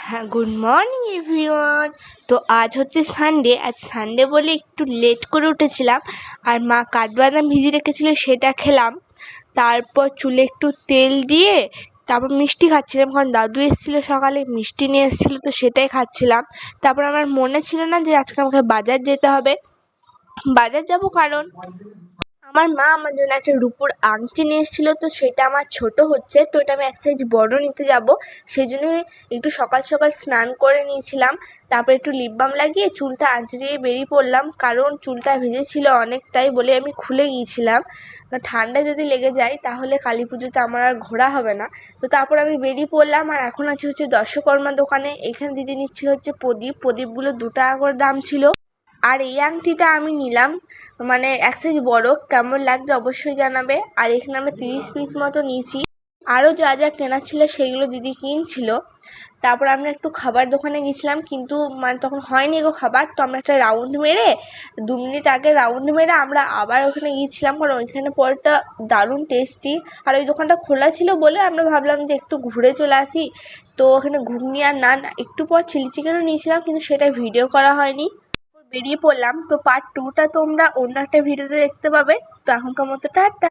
হ্যাঁ, good morning everyone. তো আজ হচ্ছে সানডে। আজ সানডে বলে একটু লেট করে উঠেছিলাম, আর মা কাঠবাদাম ভিজিয়ে রেখেছিল সেটা খেলাম। তারপর চুলে একটু তেল দিয়ে তারপর মিষ্টি খাচ্ছিলাম, কারণ দাদু এসেছিল সকালে, মিষ্টি নিয়ে এসেছিল, তো সেটাই খাচ্ছিলাম। তারপর আমার মনে ছিল না যে আজকে আমাকে বাজার যেতে হবে। বাজার যাব কারণ আমার মা আমার জন্য একটা রূপোর আংটি নিয়ে এসেছিল, তো সেটা আমার ছোট হচ্ছে, তো এটা আমি এক সাইজ বড় নিতে যাব। সেই জন্য একটু সকাল সকাল স্নান করে নিয়েছিলাম, তারপর একটু লিপ বাম লাগিয়ে চুলটা আঁচড়িয়ে বেরিয়ে পড়লাম, কারণ চুলটা ভিজেছিল অনেকটাই বলে আমি খুলে গিয়েছিলাম। ঠান্ডা যদি লেগে যায় তাহলে কালী পুজোতে আমার আর ঘোরা হবে না। তো তারপর আমি বেরিয়ে পড়লাম, আর এখন আছে হচ্ছে দর্শকর্মা দোকানে। এখানে দিদি নিচ্ছিল হচ্ছে প্রদীপগুলো 2 টাকা করে দাম ছিল। আর এই আংটিটা আমি নিলাম, মানে এক সাইজ বড়। কেমন লাগছে অবশ্যই জানাবে। আর এখানে আমরা 30 পিস মতো নিয়েছি। আরও যা যা কেনার ছিল সেগুলো দিদি কিনছিল। তারপর আমরা একটু খাবার দোকানে গেছিলাম, কিন্তু মানে তখন হয়নি গো খাবার, তো আমরা একটা রাউন্ড মেরে 2 মিনিট আগে রাউন্ড মেরে আমরা আবার ওখানে গিয়েছিলাম, কারণ ওইখানে পরটা দারুণ টেস্টি। আর ওই দোকানটা খোলা ছিল বলে আমরা ভাবলাম যে একটু ঘুরে চলে আসি। তো ওখানে ঘুগনি আর নান, একটু পর চিলি চিকেনও নিয়েছিলাম, কিন্তু সেটা ভিডিও করা হয়নি। বেরিয়ে পড়লাম। তো পার্ট 2টা তোমরা অন্য একটা ভিডিওতে দেখতে পাবে। তো এখনকার মতো টাটা।